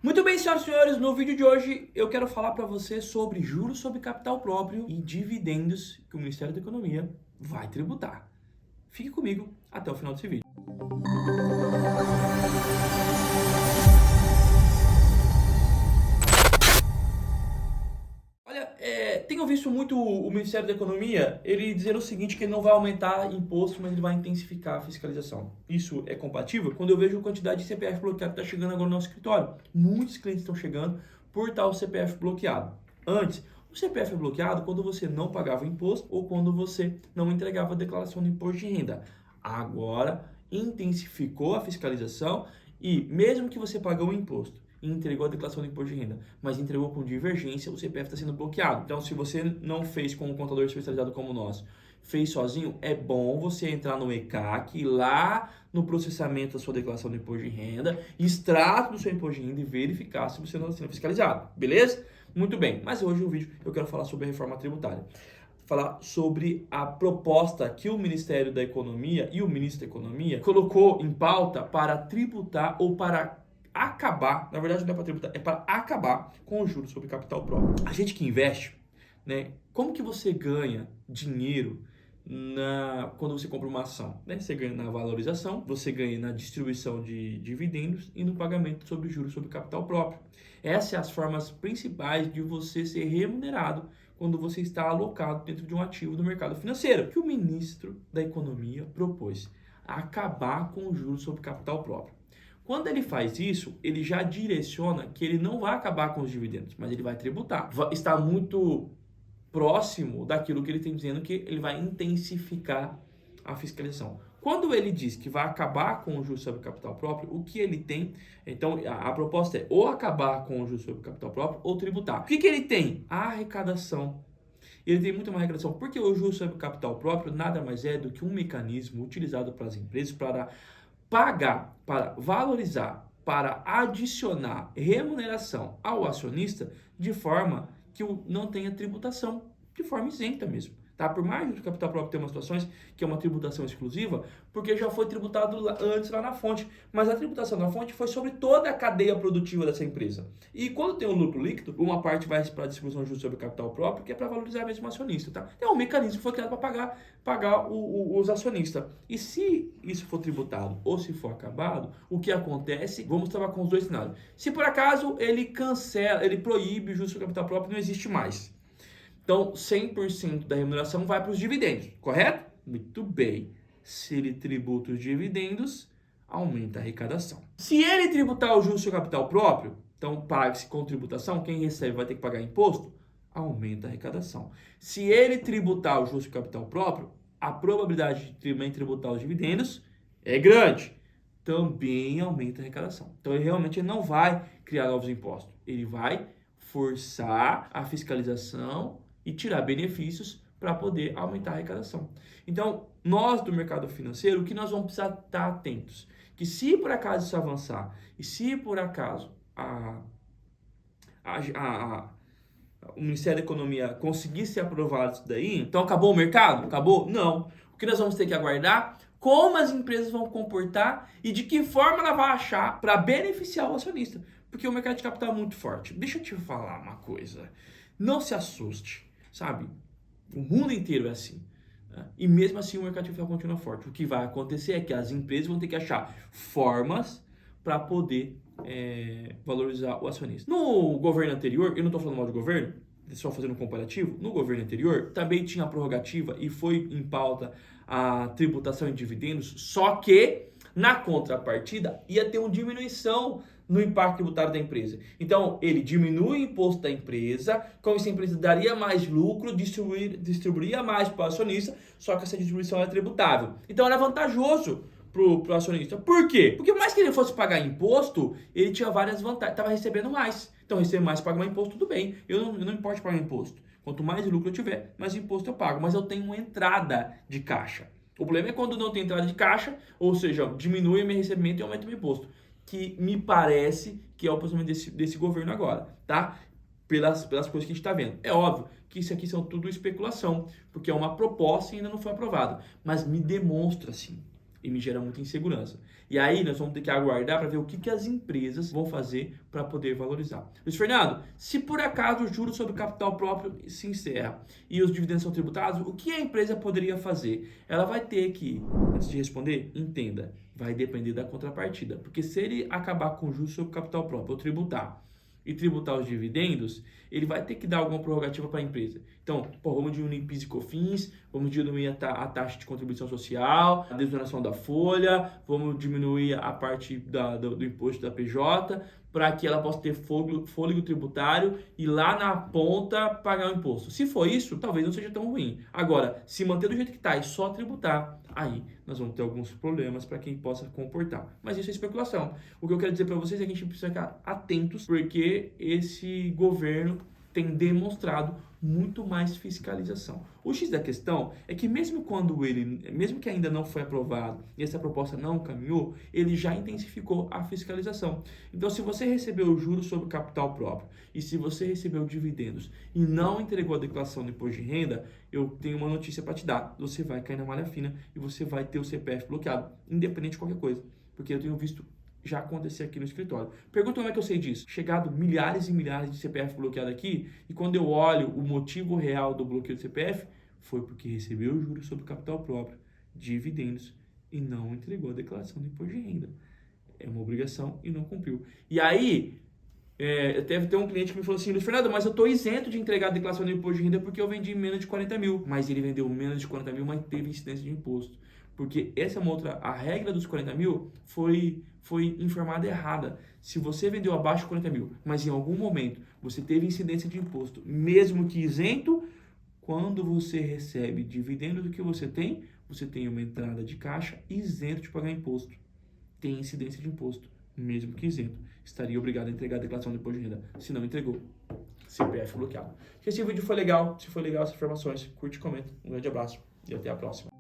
Muito bem, senhoras e senhores, no vídeo de hoje eu quero falar para você sobre juros sobre capital próprio e dividendos que o Ministério da Economia vai tributar. Fique comigo até o final desse vídeo. Olha, tenho visto muito o Ministério da Economia ele dizer o seguinte, que ele não vai aumentar imposto, mas ele vai intensificar a fiscalização. Isso é compatível? Quando eu vejo a quantidade de CPF bloqueado que está chegando agora no nosso escritório. Muitos clientes estão chegando por tal CPF bloqueado. Antes, o CPF é bloqueado quando você não pagava imposto ou quando você não entregava a declaração do imposto de renda. Agora, intensificou a fiscalização e mesmo que você pagou o imposto e entregou a declaração do imposto de renda, mas entregou com divergência, o CPF está sendo bloqueado. Então, se você não fez com um contador especializado como o nosso, fez sozinho, é bom você entrar no ECAC, lá no processamento da sua declaração do imposto de renda, extrato do seu imposto de renda e verificar se você não está sendo fiscalizado, beleza? Muito bem, mas hoje no vídeo eu quero falar sobre a reforma tributária. Falar sobre a proposta que o Ministério da Economia e o Ministro da Economia colocou em pauta para tributar ou para acabar, na verdade não é para tributar, é para acabar com os juros sobre capital próprio. A gente que investe, né, como que você ganha dinheiro quando você compra uma ação? Né? Você ganha na valorização, você ganha na distribuição de dividendos e no pagamento sobre juros sobre capital próprio. Essas são as formas principais de você ser remunerado quando você está alocado dentro de um ativo do mercado financeiro, que o ministro da Economia propôs acabar com os juros sobre capital próprio. Quando ele faz isso, ele já direciona que ele não vai acabar com os dividendos, mas ele vai tributar. Está muito próximo daquilo que ele tem dizendo que ele vai intensificar a fiscalização. Quando ele diz que vai acabar com o juros sobre capital próprio, o que ele tem? Então, a proposta é ou acabar com o juros sobre capital próprio ou tributar. O que ele tem? A arrecadação. Ele tem muito mais arrecadação, porque o juros sobre capital próprio nada mais é do que um mecanismo utilizado pelas empresas para pagar, para valorizar, para adicionar remuneração ao acionista de forma que não tenha tributação, de forma isenta mesmo. Tá? Por mais que o capital próprio tenha umas situações que é uma tributação exclusiva, porque já foi tributado antes lá na fonte. Mas a tributação na fonte foi sobre toda a cadeia produtiva dessa empresa. E quando tem um lucro líquido, uma parte vai para a distribuição justa sobre capital próprio, que é para valorizar mesmo o acionista. Tá? Então, o mecanismo foi criado para pagar os acionistas. E se isso for tributado ou se for acabado, o que acontece? Vamos trabalhar com os dois cenários. Se por acaso ele cancela, ele proíbe o juros sobre capital próprio, não existe mais. Então, 100% da remuneração vai para os dividendos, correto? Muito bem. Se ele tributa os dividendos, aumenta a arrecadação. Se ele tributar o juros sobre capital próprio, então pague-se com tributação, quem recebe vai ter que pagar imposto, aumenta a arrecadação. Se ele tributar o juros sobre capital próprio, a probabilidade de também tributar os dividendos é grande. Também aumenta a arrecadação. Então, ele realmente não vai criar novos impostos. Ele vai forçar a fiscalização e tirar benefícios para poder aumentar a arrecadação. Então, nós do mercado financeiro, o que nós vamos precisar estar atentos? Que se por acaso isso avançar, e se por acaso o Ministério da Economia conseguir ser aprovado isso daí, então acabou o mercado? Acabou? Não. O que nós vamos ter que aguardar? Como as empresas vão comportar e de que forma ela vai achar para beneficiar o acionista. Porque o mercado de capital é muito forte. Deixa eu te falar uma coisa. Não se assuste. Sabe, o mundo inteiro é assim, né? E mesmo assim o mercado de capital continua forte. O que vai acontecer é que as empresas vão ter que achar formas para poder valorizar o acionista. No governo anterior, eu não estou falando mal de governo, só fazendo um comparativo, no governo anterior também tinha a prerrogativa e foi em pauta a tributação em dividendos, só que na contrapartida ia ter uma diminuição no impacto tributário da empresa. Então, ele diminui o imposto da empresa, como essa empresa daria mais lucro, distribuiria mais para o acionista, só que essa distribuição é tributável. Então, era vantajoso para o acionista. Por quê? Porque por mais que ele fosse pagar imposto, ele tinha várias vantagens, estava recebendo mais. Então, receber mais para pagar imposto, tudo bem. Eu não importo pagar imposto. Quanto mais lucro eu tiver, mais imposto eu pago. Mas eu tenho uma entrada de caixa. O problema é quando não tem entrada de caixa, ou seja, diminui o meu recebimento e aumenta o meu imposto. Que me parece que é o posicionamento desse governo agora, tá? Pelas coisas que a gente está vendo. É óbvio que isso aqui são tudo especulação, porque é uma proposta e ainda não foi aprovada. Mas me demonstra, assim, E me gera muita insegurança. E aí nós vamos ter que aguardar para ver o que as empresas vão fazer para poder valorizar. Luiz Fernando, se por acaso o juros sobre capital próprio se encerra e os dividendos são tributados, o que a empresa poderia fazer? Ela vai ter que, antes de responder, entenda, vai depender da contrapartida. Porque se ele acabar com o juros sobre capital próprio ou tributar, e tributar os dividendos, ele vai ter que dar alguma prerrogativa para a empresa. Então, vamos diminuir PIS e COFINS, vamos diminuir a taxa de contribuição social, a desoneração da folha, vamos diminuir a parte do imposto da PJ, para que ela possa ter fôlego tributário e lá na ponta pagar o imposto. Se for isso, talvez não seja tão ruim. Agora, se manter do jeito que está e só tributar, aí nós vamos ter alguns problemas para quem possa comportar. Mas isso é especulação. O que eu quero dizer para vocês é que a gente precisa ficar atentos, porque esse governo tem demonstrado muito mais fiscalização. O X da questão é que mesmo que ainda não foi aprovado e essa proposta não caminhou, ele já intensificou a fiscalização. Então, se você recebeu juros sobre capital próprio e se você recebeu dividendos e não entregou a declaração do imposto de renda, eu tenho uma notícia para te dar. Você vai cair na malha fina e você vai ter o CPF bloqueado, independente de qualquer coisa. Porque eu tenho visto já acontecer aqui no escritório. Pergunta como é que eu sei disso. Chegado milhares e milhares de CPF bloqueado aqui, e quando eu olho o motivo real do bloqueio do CPF, foi porque recebeu juros sobre capital próprio, dividendos, e não entregou a declaração do imposto de renda. É uma obrigação e não cumpriu. E aí, teve um cliente que me falou assim, Luiz Fernando, mas eu estou isento de entregar a declaração do imposto de renda porque eu vendi menos de 40 mil. Mas ele vendeu menos de 40 mil, mas teve incidência de imposto. Porque essa é uma outra, a regra dos 40 mil foi informada errada. Se você vendeu abaixo de 40 mil, mas em algum momento você teve incidência de imposto, mesmo que isento, quando você recebe dividendo do que você tem uma entrada de caixa isento de pagar imposto. Tem incidência de imposto, mesmo que isento. Estaria obrigado a entregar a declaração de imposto de renda. Se não entregou, CPF bloqueado. Se esse vídeo foi legal, se foi legal essas informações, curte e comenta. Um grande abraço e até a próxima.